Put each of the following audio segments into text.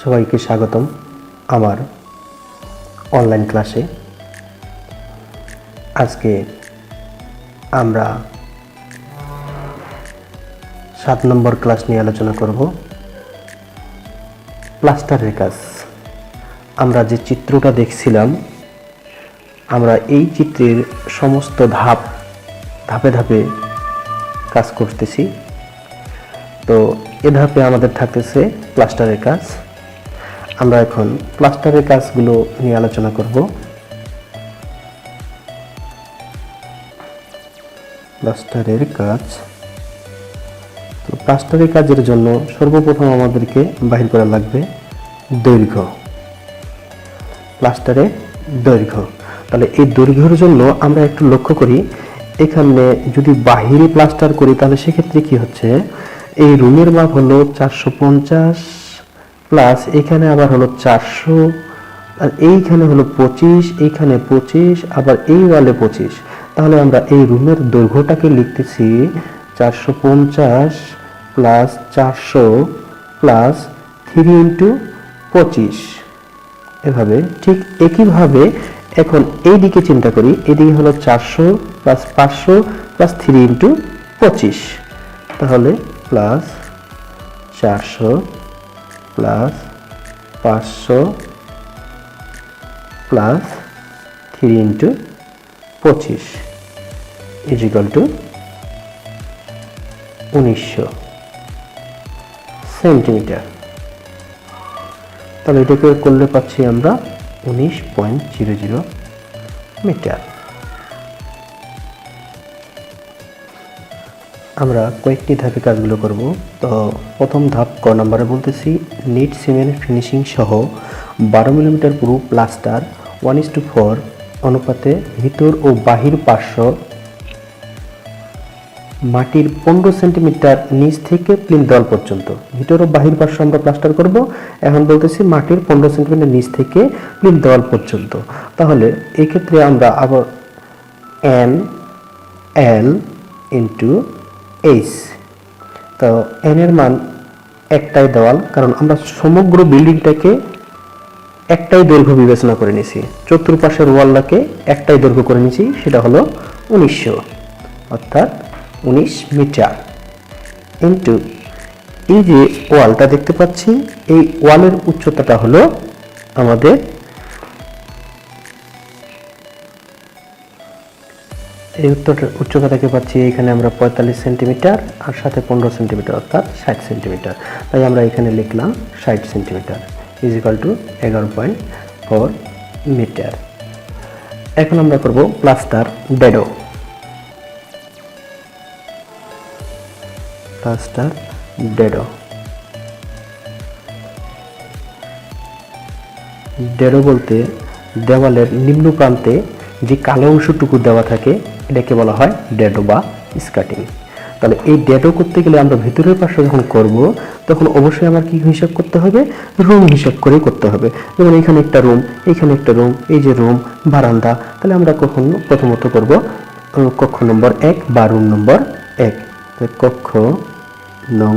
সবাইকে স্বাগতম আমার অনলাইন ক্লাসে। আজকে আমরা 7 নম্বর ক্লাস নিয়ে আলোচনা করব। প্লাস্টারের কাজ। আমরা যে চিত্রটা দেখছিলাম, আমরা এই চিত্রের সমস্ত ধাপে ধাপে কাজ করতেছি। তো এ ধাপে আমাদের থাকতেছে প্লাস্টারের কাজ। আমরা এখন প্লাস্টারের কাজগুলো নিয়ে আলোচনা করব। প্লাস্টারের কাজ। তো প্লাস্টারের কাজের জন্য সর্বপ্রথম আমাদেরকে বাহির করা লাগবে দৈর্ঘ্য। প্লাস্টারের দৈর্ঘ্য। তাহলে এই দৈর্ঘ্যের জন্য আমরা একটু লক্ষ্য করি, এখানে যদি বাহিরে প্লাস্টার করি তাহলে সেক্ষেত্রে কি হচ্ছে, এই রুমের মাপ হলো 450 প্লাস এখানে আবার হলো 400, আর এইখানে হলো 25, এইখানে 25, আবার এই ওয়ালে 25। তাহলে আমরা এই রুমের দৈর্ঘ্যটাকে লিখতেছি 450 প্লাস 400 প্লাস 3 ইন্টু 25। এভাবে ঠিক একইভাবে এখন এই দিকে চিন্তা করি, এদিকে হলো 400 প্লাস 500 প্লাস 3 ইন্টু 25। তাহলে plus 400 plus 500 plus 3 into 25 is equal two 1900 centimetre. তাহলে এটাকে করলে পাচ্ছি আমরা 19.00 মিটার। আমরা কয়েকটি ধাপে কাজগুলো করব। তো প্রথম ধাপ ক নম্বরে বলতেছি, নিট সিমেন্ট ফিনিশিং সহ 12 মিলিমিটার পুরো প্লাস্টার 1:4 অনুপাতে ভিতর ও বাহির পার্শ্ব মাটির 15 সেন্টিমিটার নিচ থেকে প্লিন্থ দেওয়াল পর্যন্ত। ভিতর ও বাহির পার্শ্ব আমরা প্লাস্টার করব। এখন বলতেছি মাটির 15 সেন্টিমিটার নিচ থেকে প্লিন্থ দেওয়াল পর্যন্ত। তাহলে এই ক্ষেত্রে আমরা আবার এন এল ইন্টু এইচ। তো এন এর মান একটাই দেওয়াল, কারণ আমরা সমগ্র বিল্ডিংটাকে একটাই দৈর্ঘ্য বিবেচনা করে নিয়েছি। চতুর্পাশের ওয়ালটাকে একটাই দৈর্ঘ্য করে নিয়েছি, সেটা হলো 1900 অর্থাৎ 19 মিটার ইন্টু এই যে ওয়ালটা দেখতে পাচ্ছি, এই ওয়ালের উচ্চতাটা হলো আমাদের এই উচ্চতাটাকে পাচ্ছি এখানে আমরা 45 সেন্টিমিটার আর সাথে 15 সেন্টিমিটার অর্থাৎ 60 সেন্টিমিটার। তাই আমরা এখানে লিখলাম 60 centimetre is equal to 11.4 metre. এখন আমরা করব প্লাস্টার ডেডো। প্লাস্টার ডেডো। ডেডো বলতে দেওয়ালের নিম্ন প্রান্তে যে কালো অংশটুকু দেওয়া থাকে এটাকে বলা হয় ডেডো বা স্কাটিং। তাহলে এই ডেডো করতে গেলে আমরা ভিতরের পাশে যখন করব তখন অবশ্যই আমার কি হিসাব করতে হবে, রুম হিসাব করেই করতে হবে। যেমন এখানে একটা রুম, এখানে একটা রুম, এই যে রুম, বারান্দা। তাহলে আমরা প্রথমত করব কক্ষ নম্বর 1 বা রুম নম্বর 1। কক্ষ নং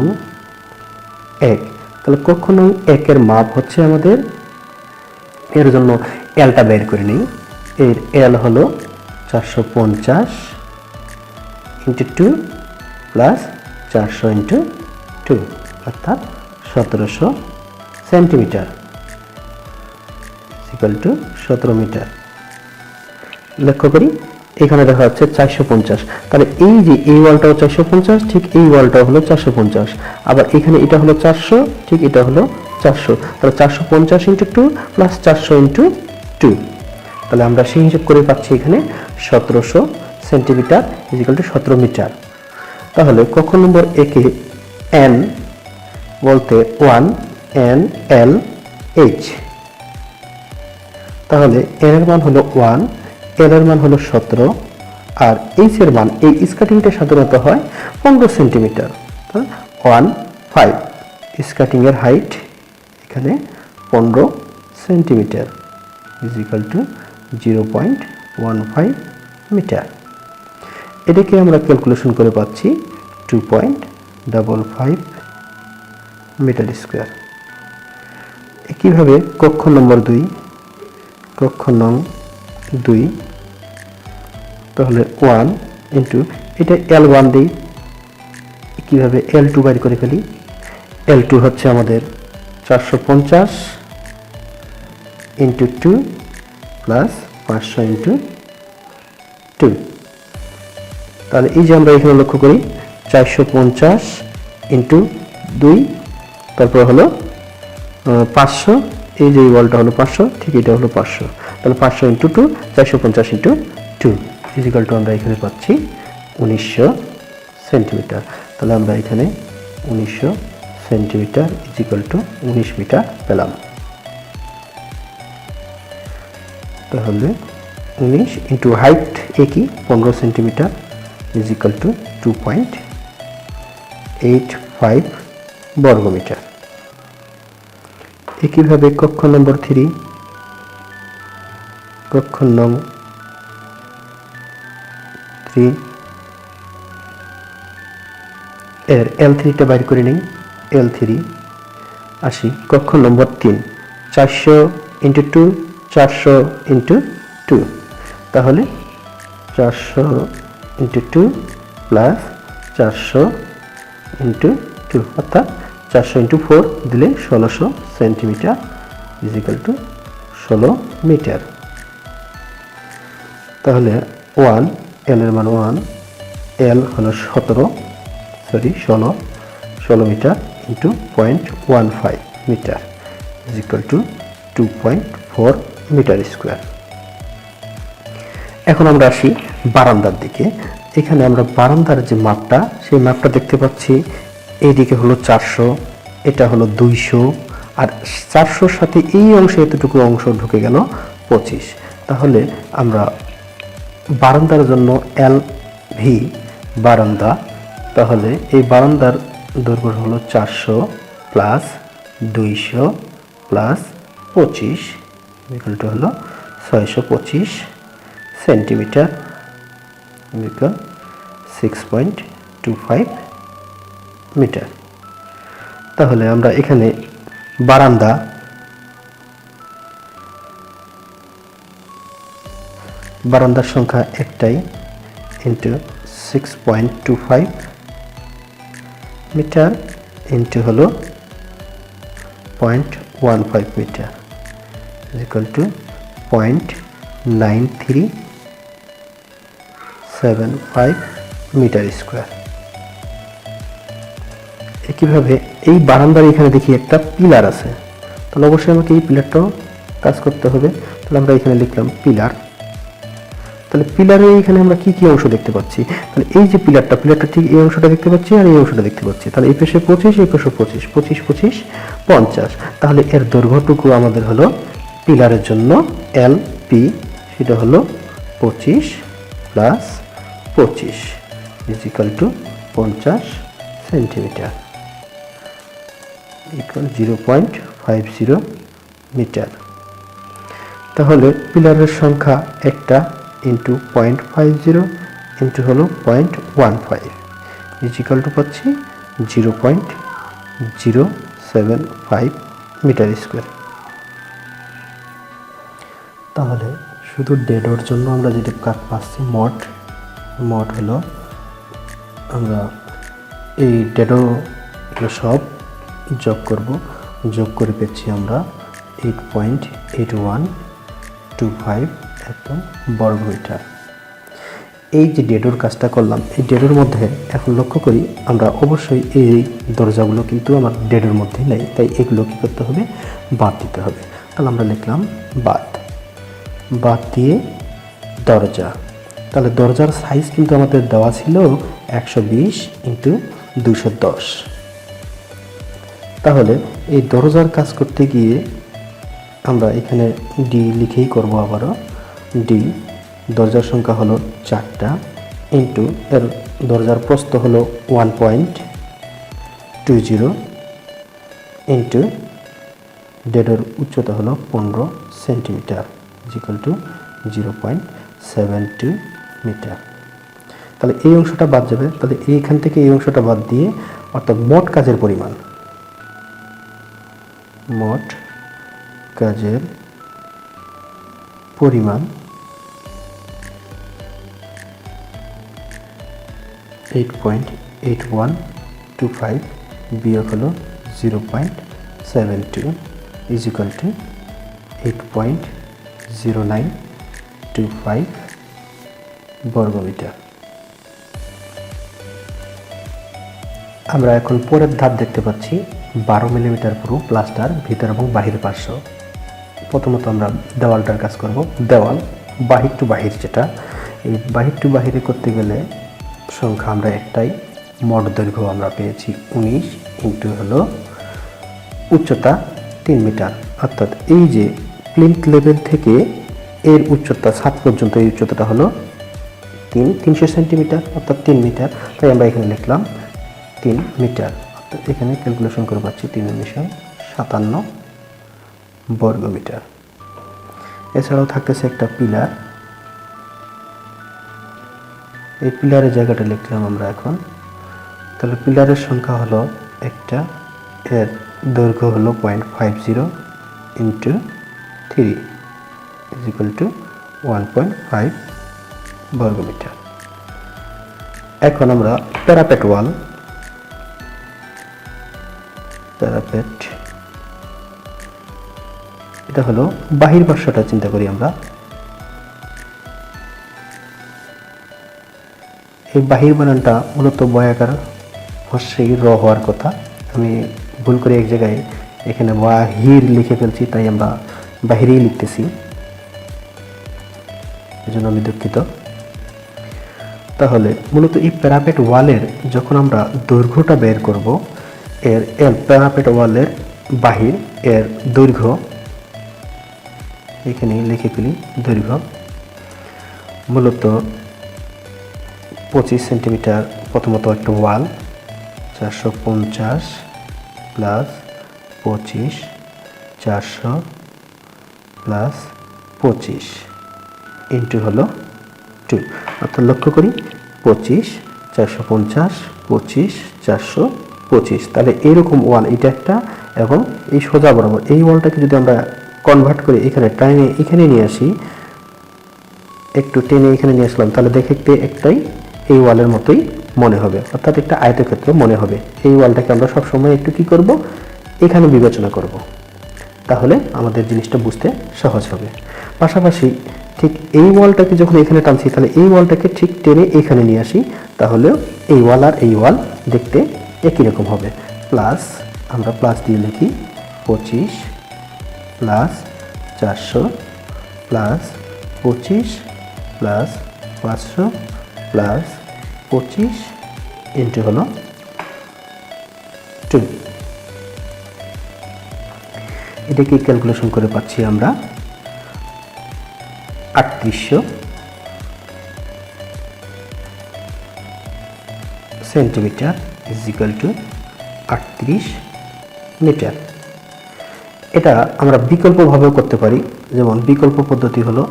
1। তাহলে কক্ষ নং 1 এর মাপ হচ্ছে আমাদের, এর জন্য এলটা বের করে নিই। এর এল হলো 450 ইন্টু 2 প্লাস 400 ইন্টু 2 অর্থাৎ 1700 সেন্টিমিটার ইকুয়াল টু 17 মিটার। লক্ষ্য করি এখানে দেখা যাচ্ছে 450। তাহলে এই যে এই ওয়ালটাও 450, ঠিক এই ওয়ালটাও হলো 450। আবার এখানে এটা হলো 400, ঠিক এটা হলো 400। তাহলে 450 ইন্টু 2 প্লাস 400 ইন্টু 2। তাহলে আমরা সেই হিসাব করে পাচ্ছি এখানে 1700 centimetre is equal to 17 metre. তাহলে কক্ষ নম্বর 1 এ এন বলতে 1 এন এল এইচ। তাহলে এন এর মান হলো 1, এল এর মান হলো 17, আর এইচ এর মান, এই স্কাটিংটা সাধারণত হয় 15 সেন্টিমিটার। 15 স্কাটিং এর হাইট এখানে 15 centimetre is equal to 0.15 metre. এটাকে আমরা ক্যালকুলেশন করে পাচ্ছি 2.55 মিটার স্কোয়ার। একইভাবে কক্ষ নম্বর 2, কক্ষ নং 2, তাহলে 1 ইন্টু এটা L1 দিই, কিভাবে L2 বাইর করে ফেলি। L2 হচ্ছে আমাদের 450 ইন্টু 2 প্লাস 500 ইন্টু 2। তাহলে এই যে আমরা এখানে লক্ষ্য করি 450 ইন্টু 2, তারপর হলো 500, এই যে ওয়ালটা হলো 500, ঠিক এটা হলো 500, তাহলে 500 ইন্টু 2, 450 ইন্টু 2 ইজিক্যাল টু আমরা এখানে পাচ্ছি 1900 সেন্টিমিটার। তাহলে আমরা এখানে 1900 সেন্টিমিটার ইজিক্যাল টু 19 মিটার পেলাম। তাহলে 19 ইন্টু হাইট একই 15 সেন্টিমিটার ইজিক্যাল টু 2.85 বর্গমিটার। একইভাবে কক্ষ নম্বর 3, কক্ষ নং 3 এর L3টা বাইর করে নিই। L3 আসি কক্ষ নম্বর 3, 400 ইন্টু 2, 400 ইন্টু 2, তাহলে 400 ইন্টু 2 প্লাস 400 ইন্টু 2, অর্থাৎ 400 ইন্টু 4 দিলে 1600 সেন্টিমিটার ইজিক্যাল টু 16 মিটার। তাহলে 1, L এর মান 1, L হলো 16 metre into 0.15 metre is equal to 2.4 metre square. এখন আমরা আসি বারান্দার দিকে। এখানে আমরা বারান্দার যে মাপটা, সেই মাপটা দেখতে পাচ্ছি। এইদিকে হলো 400, এটা হলো 200, আর 400-র সাথে এই অংশে এতটুকু অংশ ঢুকে গেল 25। তাহলে আমরা বারান্দার জন্য LV বারান্দা, তাহলে এই বারান্দার দৈর্ঘ্য হলো 400 প্লাস 200 প্লাস 25 ইকুয়াল হলো 625 সেন্টিমিটার ইকুয়াল 6.25 মিটার। তাহলে আমরা এখানে বারান্দার সংখ্যা একটাই ইন্টু 6.25 মিটার ইন্টু হলো 0.15 metre equal to 0.9375 metre square. একইভাবে এই বারান্দার এখানে দেখি একটা পিলার আছে, তাহলে অবশ্যই আমাকে এই পিলারটাও কাজ করতে হবে। তাহলে আমরা এখানে লিখলাম পিলার। তাহলে পিলারে এখানে আমরা কি কি অংশ দেখতে পাচ্ছি? তাহলে এই যে পিলারটা ঠিক এই অংশটা দেখতে পাচ্ছি আর এই অংশটা দেখতে পাচ্ছি। তাহলে এই পাশে 25, এই পাশে 25, 25, 25, 50। তাহলে এর দৈর্ঘ্যটুকু আমাদের হলো পিলারের জন্য LP, সেটা হলো 25 plus 25 is equal to 50 centimetre equal 0.50 metre. তাহলে পিলারের সংখ্যা একটা ইন্টু 0.50 ইন্টু হলো 0.15 ইজিক্যাল টু পাচ্ছি 0.075 মিটার স্কোয়ার। তাহলে শুধু ডেডোর জন্য আমরা যেটা কাট পাচ্ছি মোট হলো, আমরা এই ডেডো সব যোগ করব, যোগ করে পেয়েছি আমরা 8.8125 একদম বর্গমিটার। এই যে ডেডোর কাজটা করলাম, এই ডেডোর মধ্যে এখন লক্ষ্য করি আমরা অবশ্যই এই দরজাগুলো কিন্তু আমার ডেডোর মধ্যে নেই, তাই এগুলো কী করতে হবে? বাদ দিতে হবে। তাহলে আমরা লিখলাম বাদ দিয়ে দরজা। তাহলে দরজার সাইজ কিন্তু আমাদের দেওয়া ছিল 120 ইন্টু 210। তাহলে এই দরজার কাজ করতে গিয়ে আমরা এখানে ডি লিখেই করব আবারও। ডি দরজার সংখ্যা হলো 4টা ইন্টু এর দরজার প্রস্থ হলো 1.20 ইন্টু ডেডের উচ্চতা হলো 15 সেন্টিমিটার ইকুয়াল টু 0.72 মিটার। তাহলে এই অংশটা বাদ যাবে। তাহলে এইখান থেকে এই অংশটা বাদ দিয়ে অর্থাৎ মোট কাজের পরিমাণ কাজের পরিমাণ 8.8125 বিয়োগ হলো 0.72 ইজ ইকুয়াল টু 8.0925 বর্গমিটার। আমরা এখন পরের ধাপ দেখতে পাচ্ছি 12 মিলিমিটার পুরো প্লাস্টার ভিতর এবং বাহির পার্শ্ব। প্রথমত আমরা দেওয়ালটার কাজ করব। দেওয়াল বাহির টু বাহির, যেটা এই বাহির টু বাহিরে করতে গেলে সংখ্যা আমরা একটাই, মোট দৈর্ঘ্য আমরা পেয়েছি 19 ইন্টু হলো উচ্চতা 3 মিটার, অর্থাৎ এই যে প্লিন্থ লেভেল থেকে এর উচ্চতা ছাদ পর্যন্ত এই উচ্চতাটা হলো 300 সেন্টিমিটার, অর্থাৎ 3 মিটার। তাই আমরা এখানে লিখলাম 3 মিটার, অর্থাৎ এখানে ক্যালকুলেশন করে পাচ্ছি 3.57 বর্গমিটার। এছাড়াও থাকতেছে একটা পিলার, এই পিলারের জায়গাটা লিখলাম আমরা এখন। তাহলে পিলারের সংখ্যা হলো একটা, এর দৈর্ঘ্য হলো 0.50 ইন্টু 3 ইজ ইকুয়াল টু 1.5 বর্গমিটার। এখন আমরা প্যারাপেট ওয়াল, প্যারাপেট এটা হলো বাহির পার্শ্বটা চিন্তা করি আমরা। এই বাহির বানানটা মূলত বয়াকার হস্যই র হওয়ার কথা, আমি ভুল করে এক জায়গায় এখানে বাহির লিখে ফেলছি, তাই আমরা বাহিরেই লিখতেছি, এজন্য আমি দুঃখিত। তাহলে মূলত এই প্যারাপেট ওয়ালের যখন আমরা দৈর্ঘ্যটা বের করব, এর প্যারাপেট ওয়ালের বাহির এর দৈর্ঘ্য এখানে লিখে ফেলি। দৈর্ঘ্য মূলত 25 সেন্টিমিটার। প্রথমত একটা ওয়াল 450 প্লাস 25 400 প্লাস 25 ইন্টু হলো 2, অর্থাৎ লক্ষ্য করি 25 450 25 425। তাহলে এইরকম ওয়াল এটা একটা, এবং এই সোজা বরাবর এই ওয়ালটাকে যদি আমরা কনভার্ট করে এখানে টাইমে এখানে নিয়ে আসি, একটু টেনে এখানে নিয়ে আসলাম, তাহলে দেখতে একটাই এই ওয়ালের মতোই মনে হবে, অর্থাৎ একটা আয়তক্ষেত্র মনে হবে। এই ওয়ালটাকে আমরা সবসময় একটু কি করব, এখানে বিবেচনা করব, তাহলে আমাদের জিনিসটা বুঝতে সহজ হবে। পাশাপাশি ঠিক এই ওয়ালটাকে যখন এখানে টানছি, তাহলে এই ওয়ালটাকে ঠিক টেনে এখানে নিয়ে আসি, তাহলেও এই ওয়াল আর এই ওয়াল দেখতে একই রকম হবে। প্লাস আমরা প্লাস দিয়ে লিখি 25 plus 400 plus 25 plus 500 plus 25 into হলো 2। এটাকে ক্যালকুলেশন করে পাচ্ছি আমরা 3800 centimetre is equal to 38 metre. এটা আমরা বিকল্পভাবেও করতে পারি, যেমন বিকল্প পদ্ধতি হলো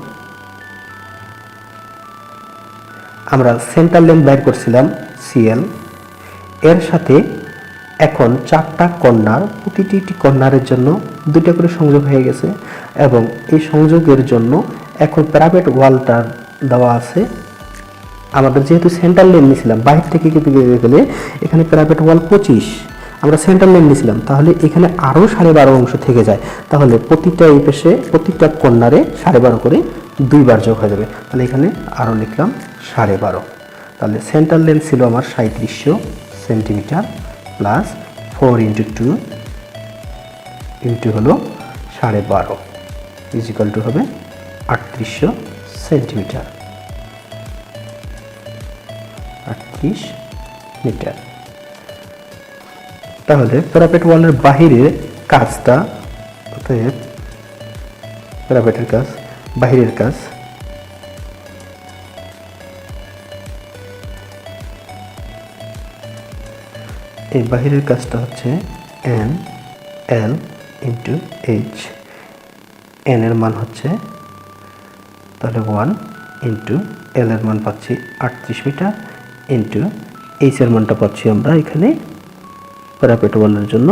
আমরা সেন্টার লেন বাইর করছিলাম সিএল, এর সাথে এখন 4টা কর্নার, প্রতিটি কর্নারের জন্য 2টা করে সংযোগ হয়ে গেছে, এবং এই সংযোগের জন্য এখন প্যারাপেট ওয়ালটার দেওয়া আছে। আমাদের যেহেতু সেন্টার লেন নিয়েছিলাম, বাইরে থেকে গেলে এখানে প্যারাপেট ওয়াল 25, আমরা সেন্টার লেন নিয়েছিলাম, তাহলে এখানে আরও 12.5 অংশ থেকে যায়, তাহলে প্রতিটা এই পেশে প্রতিটা কর্নারে 12.5 করে 2 বার যোগ হয়ে যাবে। তাহলে এখানে আরও লিখলাম 12.5। তাহলে সেন্টার লেন ছিল আমার 3700 সেন্টিমিটার প্লাস 4 ইন্টু 2 ইন্টু হলো 12.5 ইজ ইকুয়াল টু হবে 3800 সেন্টিমিটার, 38 মিটার। তাহলে প্যারাপেট ওয়ালের বাহিরের কাজটা, অতএব প্যারাপেটের কাজ, বাহিরের কাজ এই বাহিরের কাজটা হচ্ছে N L into H. N এর মান হচ্ছে তাহলে 1 ইন্টু এল এর মান পাচ্ছি 38 মিটার ইন্টু এইচ এর মানটা পাচ্ছি আমরা এখানে প্যারাপেট ওয়ালের জন্য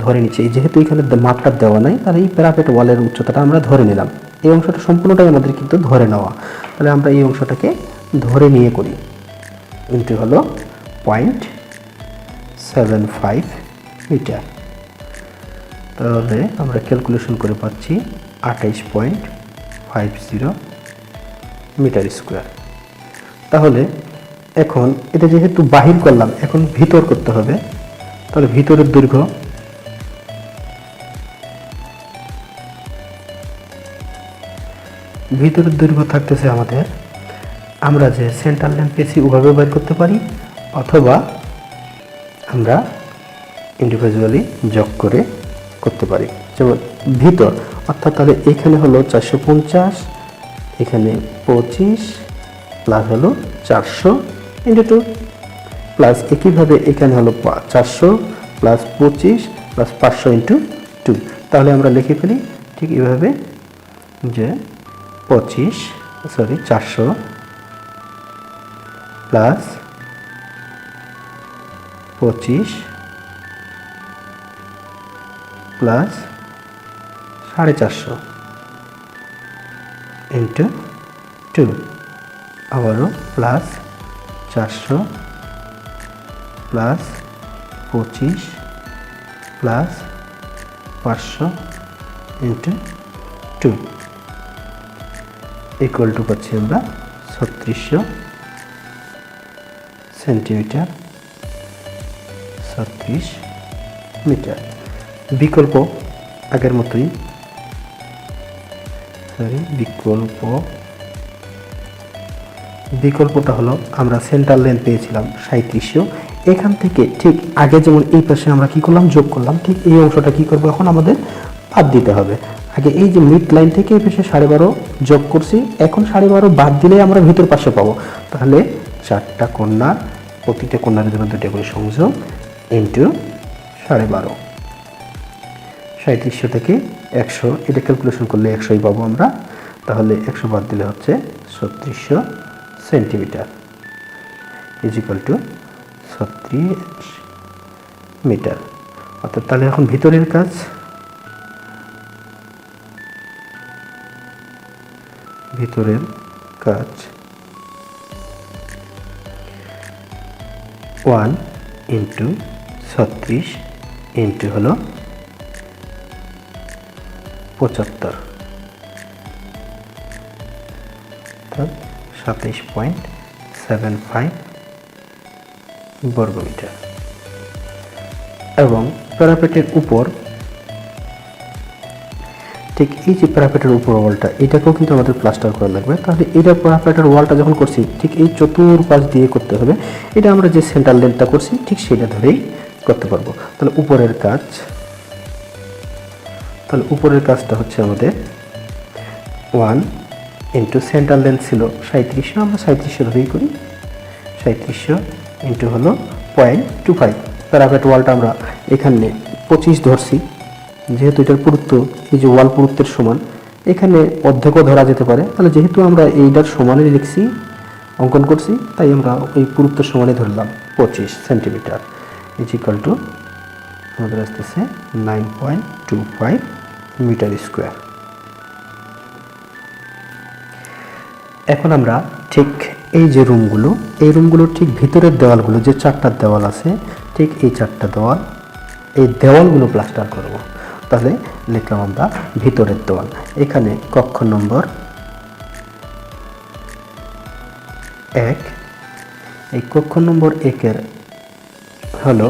ধরে নিচ্ছি। যেহেতু এখানে মাপটা দেওয়া নাই, তাহলে এই প্যারাপেট ওয়ালের উচ্চতাটা আমরা ধরে নিলাম। এই অংশটা সম্পূর্ণটাই আমাদের কিন্তু ধরে নেওয়া। তাহলে আমরা এই অংশটাকে ধরে নিয়ে করি। ইন্টু হলো 0.75 মিটার। তাহলে আমরা ক্যালকুলেশন করে পাচ্ছি 28.50 মিটার স্কোয়ার। তাহলে এখন এটা যেহেতু বাহির করলাম, এখন ভিতর করতে হবে। তাহলে ভিতরের দৈর্ঘ্য থাকতেছে আমাদের, আমরা যে সেন্টার লেন্থ পেয়েছি ওভাবে বের করতে পারি, অথবা আমরা ইন্ডিভিজুয়ালি যোগ করে করতে পারি। যেমন ভিতর, অর্থাৎ তাহলে এখানে হলো 450, এখানে 25 প্লাস হলো 400 ইন্টু 2, প্লাস একইভাবে এখানে হলো 400 প্লাস 25 প্লাস 500 ইন্টু 2। তাহলে আমরা লিখে ফেলি ঠিক এইভাবে যে 400 প্লাস 25 প্লাস 450 ইন্টু 2, আবারও plus 400 plus 25 plus 500 into 2 equal to পাচ্ছি আমরা 3600 সেন্টিমিটার, 36 মিটার। বিকল্প আগের মতোই, বিকল্পটা হলো আমরা সেন্টার লেন্থ পেয়েছিলাম 3700। এখান থেকে ঠিক আগে যেমন এই পাশে আমরা কি করলাম, যোগ করলাম, ঠিক এই অংশটা কি করবো এখন আমাদের বাদ দিতে হবে। আগে এই যে মিড লাইন থেকে এই পাশে 12.5 যোগ করছি, এখন 12.5 বাদ দিলে আমরা ভিতর পাশে পাবো। তাহলে 4টা কর্নার, প্রতিটা কর্নারের জন্য 2টা করে সংযোগ ইন্টু 12.5। 3700 থেকে 100, এটা ক্যালকুলেশন করলে 100ই পাবো আমরা। তাহলে 100 বাদ দিলে হচ্ছে 3600 centimetre is equal to 36 metre. অর্থাৎ তাহলে এখন ভিতরের কাজ, ভিতরের কাজ 1 ইন্টু 36 ইন্টু হলো 75, 27.75 বর্গমিটার। এবং প্যারাপেটের উপর, ঠিক এই যে প্যারাপেটের উপর ওয়ালটা, এটাকেও কিন্তু আমাদের প্লাস্টার করা লাগবে। তাহলে এটা প্যারাপেটের ওয়ালটা যখন করছি ঠিক এই চতুর্পাশ দিয়ে করতে হবে। এটা আমরা যে সেন্টার লেন্থটা করছি ঠিক সেটা ধরেই করতে পারবো। তাহলে উপরের কাজ, তাহলে উপরের কাজটা হচ্ছে আমাদের 1 ইন্টু সেন্টার লেন্থ ছিল 3700, আমরা 3700 ধরেই করি। 3700 ইন্টু হলো 0.25। প্যারাপেট ওয়ালটা আমরা এখানে 25 ধরছি, যেহেতু এটার পুরুত্ব এই যে ওয়াল পুরুত্বের সমান, এখানে অর্ধেকও ধরা যেতে পারে। তাহলে যেহেতু আমরা এইটার সমানে লিখছি, অঙ্কন করছি, তাই আমরা ওই পুরুত্বের সমানে ধরলাম 25 সেন্টিমিটার ইজ ইকুয়াল টু আমাদের আসতেছে 9.25 মিটার স্কোয়ার। এখন আমরা ঠিক এই যে রুমগুলো, এই রুমগুলোর ঠিক ভিতরের দেওয়ালগুলো, যে 4টা দেওয়াল আছে, ঠিক এই 4টা দেওয়াল, এই দেওয়ালগুলো প্লাস্টার করব। তাহলে লিখলাম আমরা ভিতরের দেওয়াল। এখানে কক্ষ নম্বর 1, এই কক্ষ নম্বর 1-এর হলো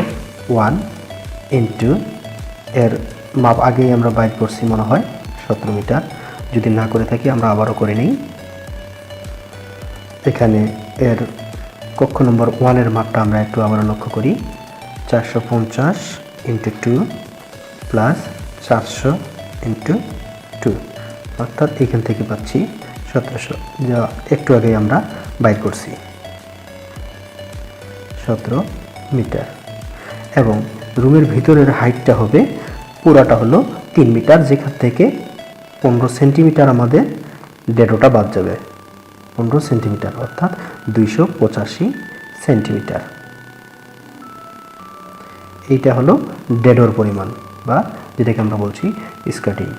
1 ইন্টু, এর মাপ আগেই আমরা বাইর করছি মনে হয় 17 মিটার, যদি না করে থাকি আমরা আবারও করে নিই। এখানে এর কক্ষ নম্বর 1-এর মাপটা আমরা একটু আবারও লক্ষ্য করি, 450 ইন্টু 2 প্লাস 400 ইন্টু 2, অর্থাৎ এখান থেকে পাচ্ছি 1700, যা একটু আগেই আমরা বাইর করছি 17 মিটার। এবং রুমের ভিতরের হাইটটা হবে, পুরাটা হলো 3 মিটার, যেখান থেকে 15 সেন্টিমিটার আমাদের ডেডোটা বাদ যাবে। 15 সেন্টিমিটার অর্থাৎ 285 সেন্টিমিটার। এইটা হলো ডেডোর পরিমাণ। বা যেটাকে আমরা বলছি স্কার্টিং।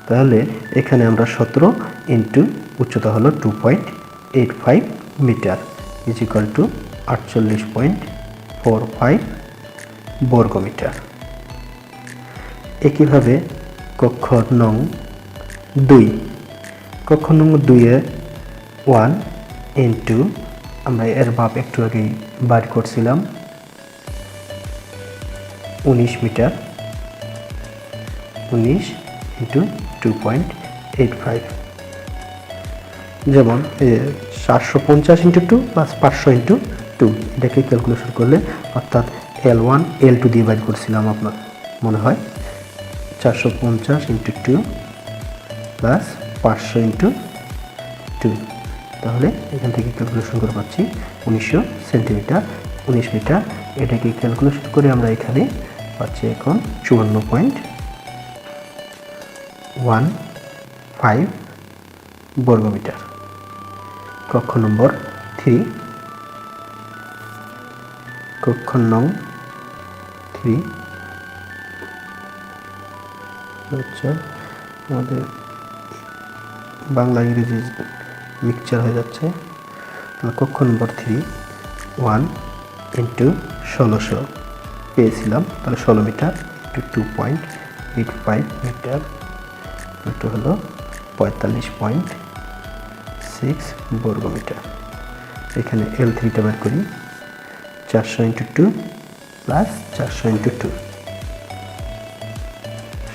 তাহলে এখানে আমরা 17 ইন্টু উচ্চতা হলো 2.85 মিটার ইজ ইকুয়াল টু 48.45 বর্গমিটার। একইভাবে কক্ষ নং 2, কক্ষ নং 2-এ 1 ইন্টু আমরা এর মাপ একটু আগেই বার করছিলাম 19 মিটার, 19 ইন্টু 2.85, যেমন 750 ইন্টু 2 প্লাস 500 ইন্টু 2, এটাকে ক্যালকুলেশন করলে অর্থাৎ L1 L2 দিয়ে বাইর করছিলাম আপনার মনে হয়, 450 ইন্টু 2 প্লাস 500 ইন্টু 2, তাহলে এখান থেকে ক্যালকুলেশন করে পাচ্ছি 1900 সেন্টিমিটার, 19 মিটার। এটাকে ক্যালকুলেশন করে আমরা এখানে পাচ্ছি এখন 54.15 বর্গমিটার। কক্ষ নম্বর 3, কক্ষ নং 3 হচ্ছে আমাদের বাংলা ইংরেজি মিক্সচার হয়ে যাচ্ছে। তাহলে কক্ষ নম্বর 3 1 ইন্টু 1600 পেয়েছিলাম, তাহলে 16 মিটার ইন্টু 2.85 মিটার, এটা হলো 45.6 বর্গমিটার। এখানে L3টা বের করি, 400 ইন্টু 2 প্লাস 400 ইন্টু 2,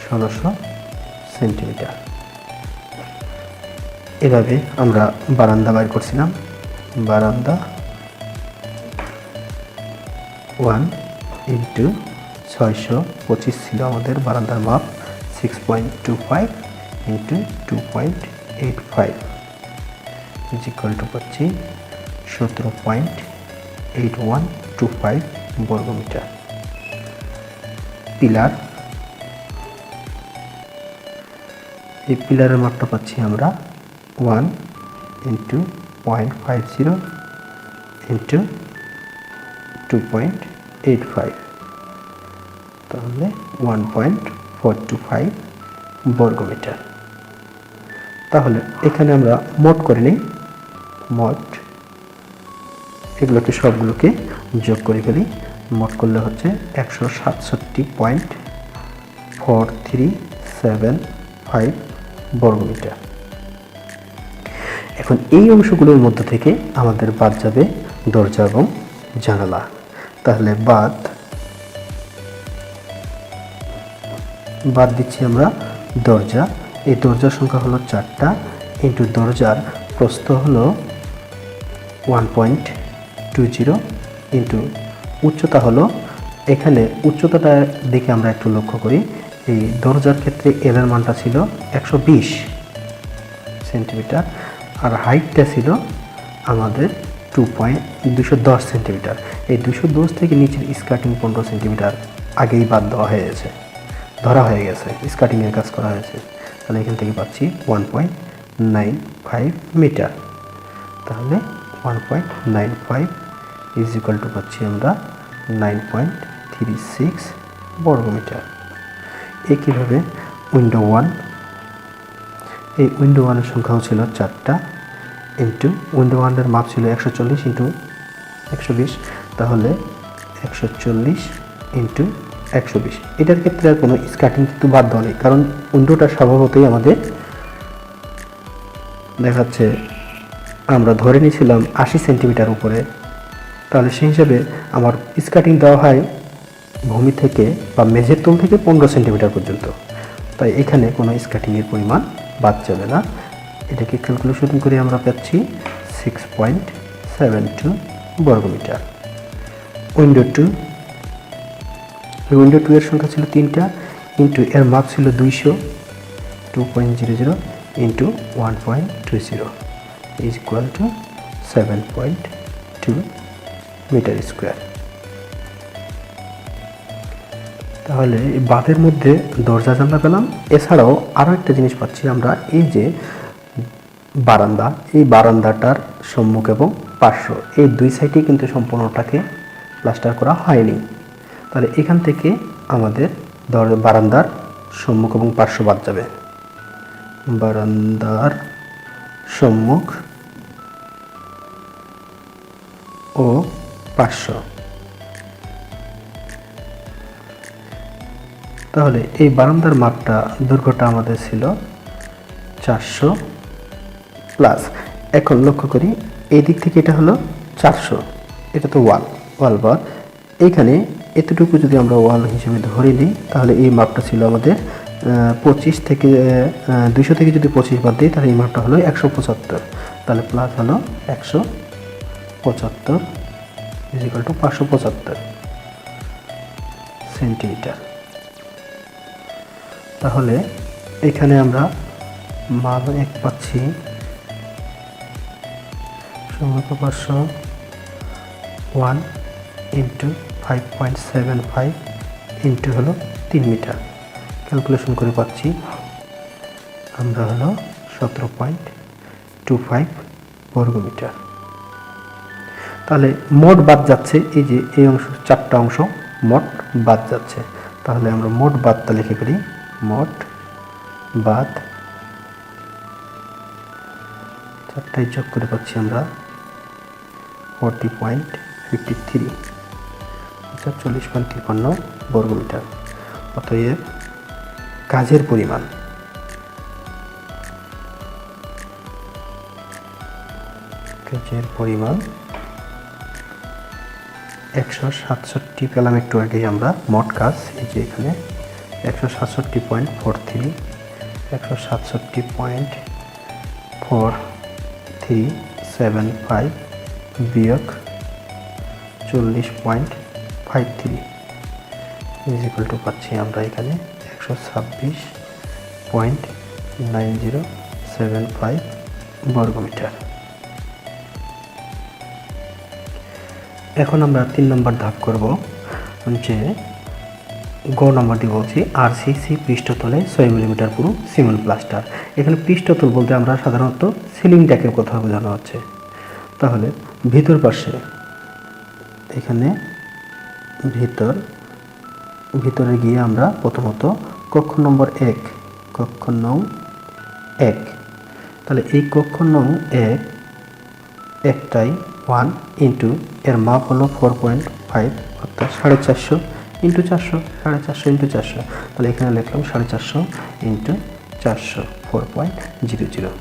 1600 সেন্টিমিটার। এভাবে আমরা বারান্দা বের করছিলাম, বারান্দা 1 ইন্টু 625 ছিল আমাদের বারান্দার মাপ, 6.25 ইন্টু 2.85 ইজ ইকুয়াল টু পাচ্ছি 17.8125 বর্গমিটার। পিলার, এই পিলারের মাপটা পাচ্ছি আমরা 1 ইন্টু 0.50 ইন্টু 2.85, তাহলে 1.425 বর্গমিটার। তাহলে এখানে আমরা মোট করে নিই, মোট এগুলোকে সবগুলোকে যোগ করে ফেলি, মোট করলে হচ্ছে 167.4375 বর্গমিটার। এখন এই অংশগুলোর মধ্য থেকে আমাদের বাদ যাবে দরজা এবং জানালা। তাহলে বাদ দিচ্ছি আমরা দরজা, এই দরজার সংখ্যা হলো 4টা ইন্টু দরজার প্রস্থ হলো 1.20 ইন্টু উচ্চতা হলো, এখানে উচ্চতাটা দেখে আমরা একটু লক্ষ্য করি, এই দরজার ক্ষেত্রে এল এর মানটা ছিল 120 সেন্টিমিটার আর হাইটটা ছিল আমাদের 210 সেন্টিমিটার। এই 210 থেকে নিচের স্কার্টিং 15 সেন্টিমিটার আগেই বাদ দেওয়া হয়েছে, ধরা হয়ে গেছে, স্কার্টিংয়ের কাজ করা হয়েছে। তাহলে এখান থেকে পাচ্ছি 1.95 মিটার, তাহলে 1.95 ইজ ইকুয়াল টু পাচ্ছি আমরা 9.36 বর্গমিটার। একইভাবে উইন্ডো 1, এই উইন্ডো 1-এর সংখ্যাও ছিল 4টা ইন্টু উইন্ডো 1-এর মাপ ছিল 140 ইন্টু 120, তাহলে 140 ইন্টু 120। এটার ক্ষেত্রে আর কোনো স্কার্টিং কিন্তু বাদ দেওয়া নেই, কারণ উইন্ডোটা স্বভাবতই আমাদের দেখাচ্ছে আমরা ধরে নিয়েছিলাম 80 সেন্টিমিটার উপরে, তাহলে সেই হিসাবে আমার স্কার্টিং দেওয়া হয় ভূমি থেকে বা মেঝের তল থেকে 15 সেন্টিমিটার পর্যন্ত, তাই এখানে কোনো স্কার্টিংয়ের পরিমাণ বাদ যাবে না। এটাকে ক্যালকুলেশন করে আমরা পাচ্ছি 6.72 বর্গমিটার। উইন্ডো 2, উইন্ডো 2 এর সংখ্যা ছিল 3টা ইন্টু এর মাপ ছিল 200, 2.00 into 1.20 is equal to 7.2 metre square. তাহলে এই বাঁধের মধ্যে দরজা জানলা পেলাম, এছাড়াও আরও একটা জিনিস পাচ্ছি আমরা, এই যে বারান্দা, এই বারান্দাটার সম্মুখ এবং পার্শ্ব এই দুই সাইডে কিন্তু সম্পূর্ণটাকে প্লাস্টার করা হয়নি। তাহলে এখান থেকে আমাদের বারান্দার সম্মুখ এবং পার্শ্ব বাদ যাবে, বারান্দার সম্মুখ ও পার্শ্ব। তাহলে এই বারান্দার মাপটা দৈর্ঘ্যটা আমাদের ছিল 400 প্লাস। এখন লক্ষ্য করি এই দিক থেকে এটা হলো 400, এটা তো ওয়াল বার। এইখানে এতটুকু যদি আমরা ওয়াল হিসেবে ধরে নিই তাহলে এই মাপটা ছিল আমাদের 25 থেকে 200 থেকে যদি 25 বাদ দিই তাহলে এই মাপটা হলো 175। তাহলে প্লাস হলো 175 ইকুয়াল টু 575 সেন্টিমিটার। তাহলে এখানে আমরা মান 1 পাচ্ছি, সম্মুখ পার্শ্ব 1 ইন্টু 5.75 ইন্টু হলো 3 মিটার। ক্যালকুলেশন করে পাচ্ছি আমরা হলো 17.25 বর্গমিটার। তাহলে মোট বাদ যাচ্ছে, এই যে এই অংশ 4টা অংশ মোট বাদ যাচ্ছে। তাহলে আমরা মোট বাদটা লিখে করি, মোট বাদ 4টাই যোগ করে পাচ্ছি আমরা 40.53 40.53 বর্গমিটার। অতএব কাজের পরিমাণ পরিমাণ 167 পেলাম একটু আগে আমরা। মোট কাজ এই যে এখানে 167.43 167.4375 বিয়োগ 40.53 ইজ ইকুয়াল টু পাচ্ছি আমরা এখানে 126.9075 বর্গমিটার। এখন আমরা 3 নম্বর ধাপ করব, যে গ নম্বরটি বলছি আরসিসি পৃষ্ঠতলে 6 মিলিমিটার পুরু সিমেন্ট প্লাস্টার। এখানে পৃষ্ঠতল বলতে আমরা সাধারণত সিলিংটাকে কথা বোঝানো হচ্ছে। তাহলে ভিতর পাশে এখানে ভিতরে গিয়ে আমরা প্রথমত কক্ষ নম্বর 1 তাহলে এই কক্ষ নং 1 একটাই 1 ইন্টু এর মাপ হলো 4.5 অর্থাৎ 450 ইন্টু 400, 450 ইন্টু 400। তাহলে এখানে লিখলাম 450 ইন্টু 400 4.00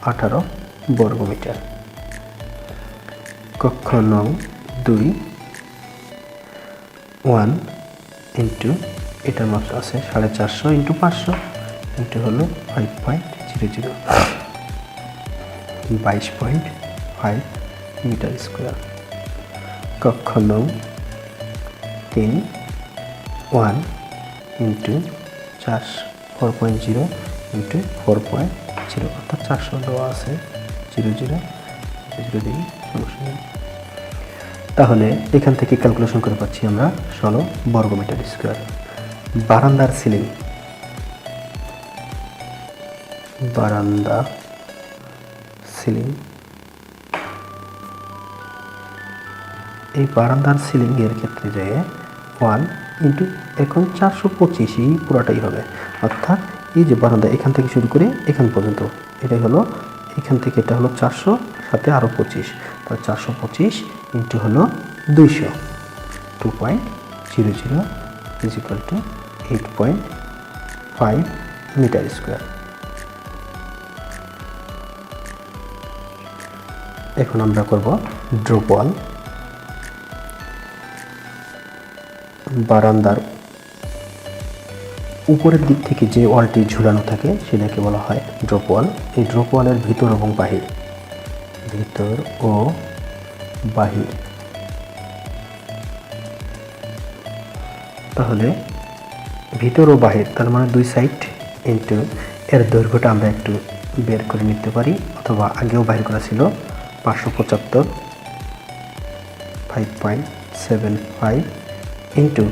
18 বর্গমিটার। কক্ষ নং 2 1 ইন্টু এটার মাপ আছে 450 ইন্টু 500 ইন্টু হলো 5.00 22.5 মিটার স্কোয়ার। কক্ষ নং 3 1 ইন্টু 4.0 ইন্টু 4.0 অর্থাৎ 400 দেওয়া আছে 00 দিই সমস্যা নেই। তাহলে এখান থেকে ক্যালকুলেশন করে পাচ্ছি আমরা 16 বর্গমিটার স্কোয়ার। বারান্দার সিলিং, বারান্দা সিলিং, এই বারান্দার সিলিং এর ক্ষেত্রে যে 1 ইন্টু এখন 425 পুরাটাই হবে, অর্থাৎ এই যে বারান্দা এখান থেকে শুরু করে এখান পর্যন্ত এটাই হলো, এখান থেকে এটা হলো 400 সাথে আরও 25, তাহলে 425 ইন্টু হলো 200 2.00 is equal to 8.5 metre square. এখন আমরা করব ড্রপ ওয়াল। বারান্দার উপরের দিক থেকে যে ওয়ালটি ঝুলানো থাকে সেটাকে বলা হয় ড্রপ ওয়াল। এই ড্রপ ওয়ালের ভিতর এবং বাহির, ভিতর ও বাহির, তাহলে ভিতর ও বাহির তার মানে 2 সাইড ইন্টু এর দৈর্ঘ্যটা আমরা একটু বের করে নিতে পারি, অথবা আগেও বাহির করা ছিল 575 5.75 ইন্টু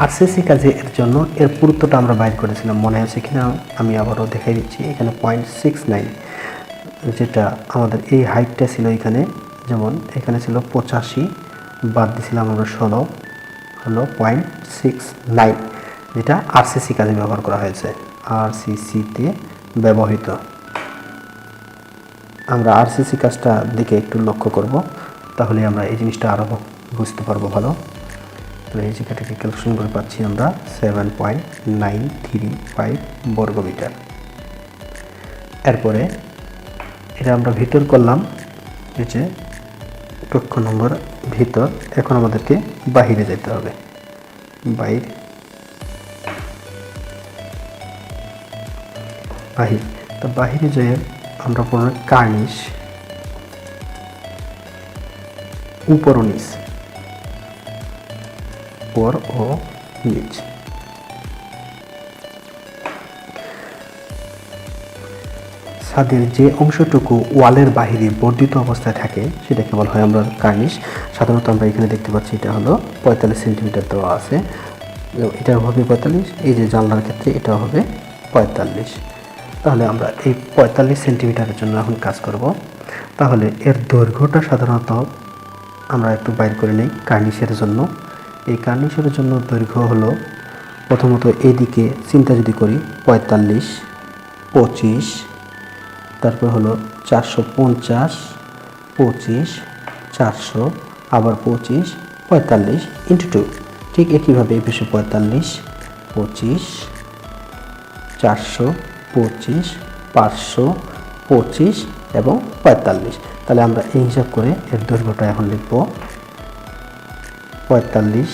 আরসিসি কাজে এর জন্য এর পুরুত্বটা আমরা বাইর করেছিলাম, মনে আছে কিনা আমি আবারও দেখাই দিচ্ছি। এখানে 0.69, যেটা আমাদের এই হাইটটা ছিল এখানে, যেমন এখানে ছিল 85 বাদ দিয়েছিলাম আমরা 16 হলো 0.69, যেটা আরসিসি কাজে ব্যবহার করা হয়েছে, আরসিসিতে ব্যবহৃত। আমরা আরসিসি কাজটা দিকে একটু লক্ষ্য করব, তাহলে আমরা এই জিনিসটা আরও বুঝতে পারবো ভালো। তাহলে এই জায়গাটাকে ক্যালকুলেশন করে পাচ্ছি আমরা 7.935 বর্গমিটার। এরপরে এটা আমরা ভিতর করলাম, এই যে কক্ষ নম্বর ভিতর। এখন আমাদেরকে বাহিরে যেতে হবে, বাহির। তো বাহিরে যেয়ে আমরা পড়ব কার্নিশ, উপর ও নিচ, উপর ও নিচ। ছাদের যে অংশটুকু ওয়ালের বাহিরে বর্ধিত অবস্থায় থাকে সেটাকে বলা হয় আমরা কার্নিশ। সাধারণত আমরা এখানে দেখতে পাচ্ছি এটা হলো 45 সেন্টিমিটার দেওয়া আছে, এটা হবে 45। এই যে জানলার ক্ষেত্রে এটা হবে 45। তাহলে আমরা এই 45 সেন্টিমিটারের জন্য এখন কাজ করব। তাহলে এর দৈর্ঘ্যটা সাধারণত আমরা একটু বাইর করে নিই কার্নিশের জন্য। এই কার্নিশের জন্য দৈর্ঘ্য হলো, প্রথমত এদিকে চিন্তা যদি করি 45, 25, তারপর হলো 450, 25, 400, আবার 25, 45 ইন্টু 2। ঠিক একইভাবে এই পাশে 45, 25, 400, 25, 500, 25 এবং 45। তাহলে আমরা এই হিসাব করে এর দৈর্ঘ্যটা এখন লিখব 45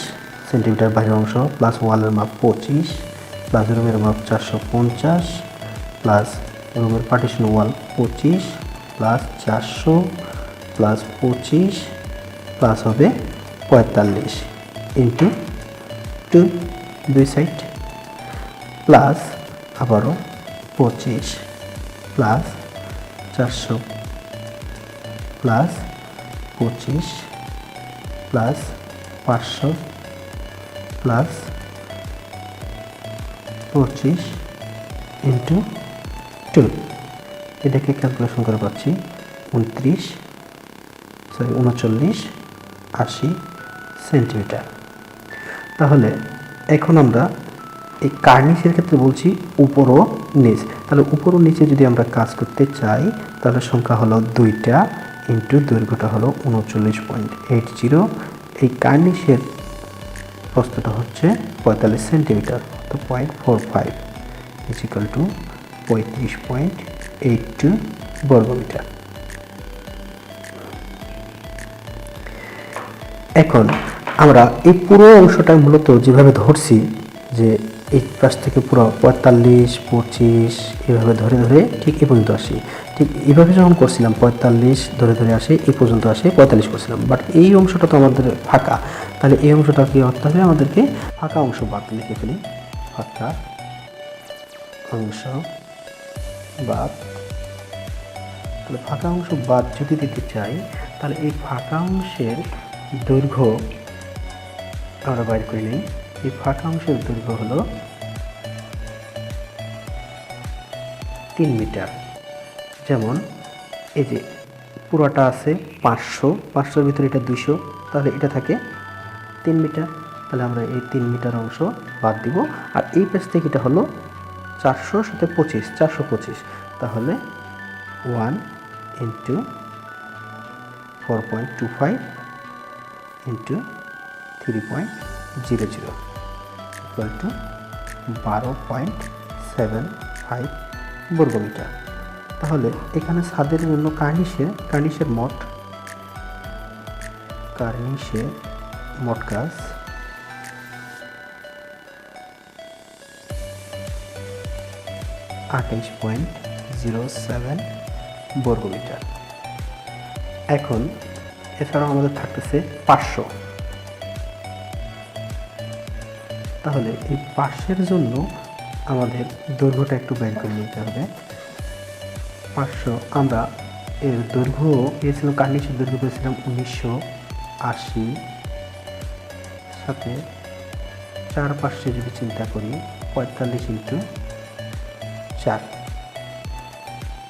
সেন্টিমিটার বাইরের অংশ প্লাস ওয়ালের মাপ 25 প্লাস রুমের মাপ 450 প্লাস রুমের পার্টিশন ওয়াল 25 প্লাস 400 প্লাস 25 প্লাস হবে 45 ইন্টু 2, দুই সাইড, প্লাস আবারও 25 plus 400 plus 25 plus 500 plus 25 into 2। এটাকে ক্যালকুলেশন করে পাচ্ছি 3980 সেন্টিমিটার। তাহলে এখন আমরা এই কার্নিশের ক্ষেত্রে বলছি উপর ও নিচ। তাহলে উপর ও নিচে যদি আমরা কাজ করতে চাই তাহলে সংখ্যা হলো 2টা ইন্টু দৈর্ঘ্যটা হলো 39.80। এই কার্নিশের প্রস্থটা হচ্ছে 45 সেন্টিমিটার, তো 0.45 ইজ ইকুয়াল টু 35.82 বর্গমিটার। এখন আমরা এই পুরো অংশটা মূলত যেভাবে ধরছি, যে এই পাশ থেকে পুরো 45, 25 এভাবে ধরে ধরে ঠিক এই পর্যন্ত আসি। ঠিক এইভাবে যখন করছিলাম 45 ধরে ধরে আসে এই পর্যন্ত আসে 45 করছিলাম, বাট এই অংশটা তো আমাদের ফাঁকা। তাহলে এই অংশটা কি করতে হবে, আমাদেরকে ফাঁকা অংশ বাদ লিখে ফেলি, ফাঁকা অংশ বাদ। তাহলে ফাঁকা অংশ বাদ যদি দিতে চাই তাহলে এই ফাঁকা অংশের দৈর্ঘ্য আমরা বাইর করে নিই। এই ফাঁকা অংশের দৈর্ঘ্য হলো 3 মিটার। যেমন এই যে পুরোটা আছে 500, 500-র ভিতরে এটা 200, তাহলে এটা থাকে 3 মিটার। তাহলে আমরা এই 3 মিটার অংশ বাদ দিব। আর এই পাশ থেকে এটা হলো 400 সাথে 25, 425। তাহলে 1 ইন্টু 4.25 ইন্টু 3.00 ইকুয়াল টু 12.75 বর্গমিটার। তাহলে এখানে ছাদের জন্য কার্নিশের মোট কাজ 28.07 বর্গমিটার। এখন এছাড়াও আমাদের থাকতেছে 500। তাহলে এই 500-এর জন্য আমাদের দৈর্ঘ্যটা একটু বের করে নিতে হবে। 500 আমরা এর দৈর্ঘ্য পেয়েছিলাম, কার্নিশের দৈর্ঘ্য পেয়েছিলাম 1980, সাথে 4 যদি চিন্তা করি 45 ইন্টু 4,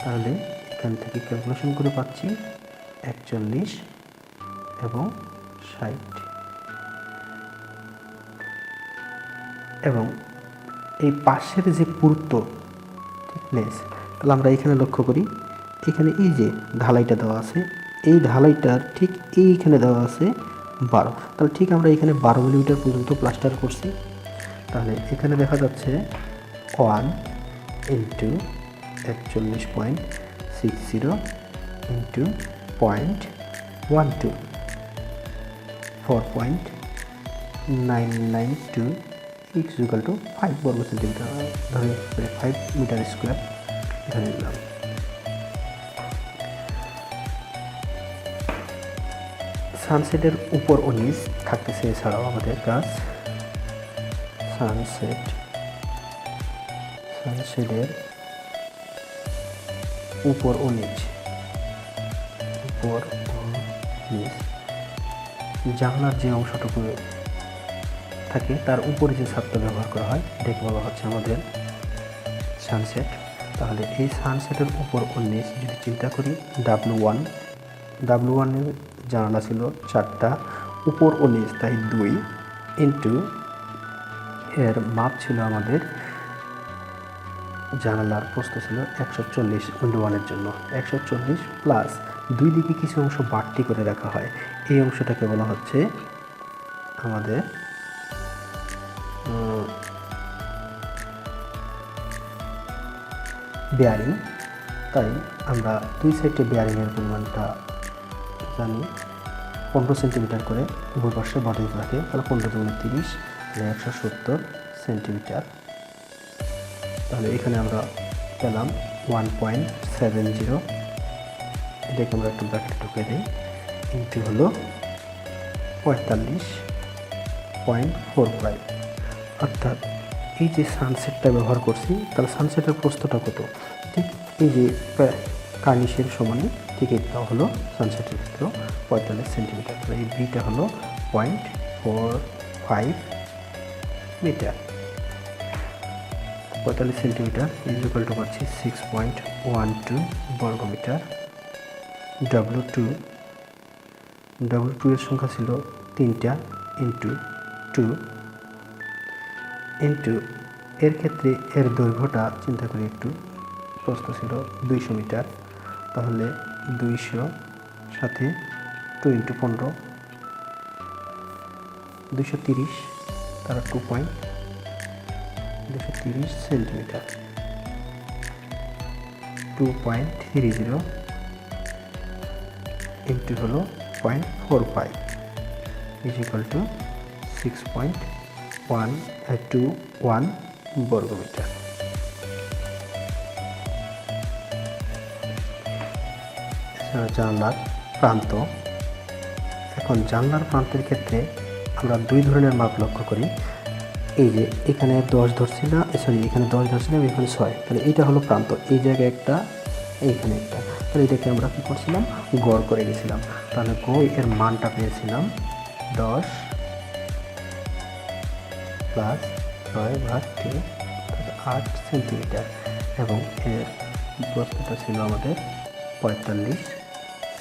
তাহলে এখান থেকে ক্যালকুলেশন করে পাচ্ছি 41 এবং 60 এবং এই পাশের যে পুরুত্ব থিকনেস, তাহলে আমরা এখানে লক্ষ্য করি, এখানে এই যে ঢালাইটা দেওয়া আছে, এই ঢালাইটার ঠিক এইখানে দেওয়া আছে 12, তাহলে ঠিক আমরা এখানে 12 মিলিমিটার পর্যন্ত প্লাস্টার করছি। তাহলে এখানে দেখা যাচ্ছে 1 ইন্টু 41.60 ইন্টু 0.12 4.992 ইকুয়াল টু 5 বর্গ সেন্টিমিটার, ধরে 5 মিটার স্কোয়ার ধরে নিলাম। সানসেটের উপর ও নিচ থাকতেছে এছাড়াও আমাদের কাজ। সানসেটের উপর ও নিচ, জানলার যে অংশটুকু থাকে তার উপরে যে ছাদটা ব্যবহার করা হয় এটাকে বলা হচ্ছে আমাদের সানসেট। তাহলে এই সানসেটের উপর ও নিচ যদি চিন্তা করি, W1 এর জানালা ছিল 4টা, উপর ও নিচ তাই 2 ইন্টু এর মাপ ছিল আমাদের, জানালার প্রস্থ ছিল 140 উইন্ডো 1 এর জন্য 140 প্লাস 2 দিকে কিছু অংশ বাড়তি করে রাখা হয়, এই অংশটাকে বলা হচ্ছে আমাদের বেয়ারিং। তাই আমরা দুই সাইডে বেয়ারিংয়ের পরিমাণটা জানি 15 সেন্টিমিটার করে উভয় পাশে বাড়িয়ে থাকে, তাহলে 15 × 30 170 সেন্টিমিটার। তাহলে এখানে আমরা পেলাম 1.70, এটাকে আমরা একটু ব্র্যাকেট ঢুকে দিই, ইন্টু হলো 45.45, অর্থাৎ এই যে সানসেটটা ব্যবহার করছি, তাহলে সানসেটের প্রস্থটা কত, ঠিক এই যে কার্নিশের সমানে, ঠিক এটা হলো সানসেটের ক্ষেত্রে 45 সেন্টিমিটার। তাহলে এই বিটা হলো 0.45 মিটার, 45 সেন্টিমিটার ইকুয়াল টু পাচ্ছি 6.12 বর্গমিটার। W2 এর সংখ্যা ছিল 3টা ইন্টু 2 ইন্টু এর ক্ষেত্রে এর দৈর্ঘ্যটা চিন্তা করি একটু, প্রস্থ ছিল 200 মিটার, তাহলে 200 সাথে 2 ইন্টু 15 230, তারা 230 সেন্টিমিটার, 2.30 ইন্টু হলো 0.45 ইকুয়াল টু 6.121 বর্গমিটার। জানলার প্রান্ত, এখন জানলার প্রান্তের ক্ষেত্রে আমরা 2 ধরনের মাপ লক্ষ্য করি। এই যে এখানে 10 ধরছি না, এখানে 10 ধরছিলাম, এখানে 6, তাহলে এটা হলো প্রান্ত, এই জায়গায় একটা, এইখানে একটা, তাহলে এটাকে আমরা কী করছিলাম, গড় করে গেছিলাম। তাহলে গড় এর মানটা পেয়েছিলাম 10 প্লাস 6/3 8 সেন্টিমিটার, এবং এর প্রস্থটা ছিল আমাদের 45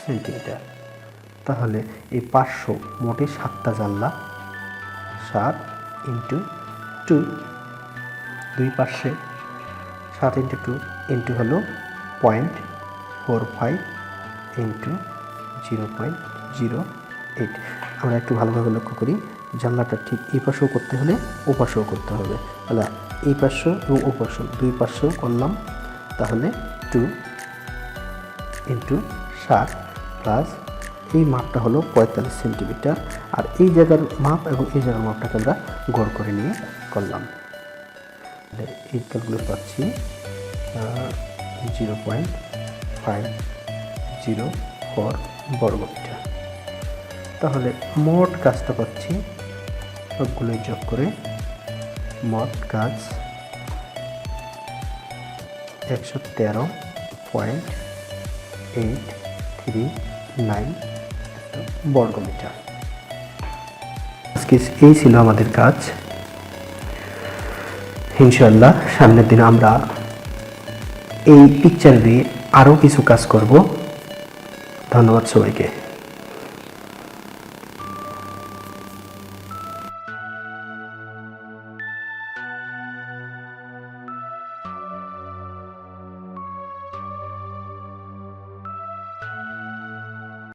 সেন্টিমিটার। তাহলে এই 500 মোটে 7টা জানলা, 7 ইন্টু 2, দুই পাশে 7 ইন্টু 2 ইন্টু হলো 0.45 ইন্টু 0.08। আমরা একটু ভালোভাবে লক্ষ্য করি, জানলাটা ঠিক এই পাশেও করতে হলে ও পাশেও করতে হবে, তাহলে এই পাশে এবং ও পাশে দুই পাশেও করলাম, তাহলে 2 ইন্টু 7 প্লাস এই মাপটা হলো 45 সেন্টিমিটার, আর এই জায়গার মাপ এবং এই জায়গার মাপটাকে আমরা গড় করে নিয়ে করলাম। এই ক্যালকুলেট পাচ্ছি 0.504 বর্গমিটার। তাহলে মোট কাজটা পাচ্ছি, সবগুলোই যোগ করে মোট কাজ 113.839 বর্গমিটার। এই ছিল আমাদের কাজ। ইনশাআল্লাহ সামনের দিন আমরা এই পিকচার দিয়ে আরও কিছু কাজ করব। ধন্যবাদ সবাইকে।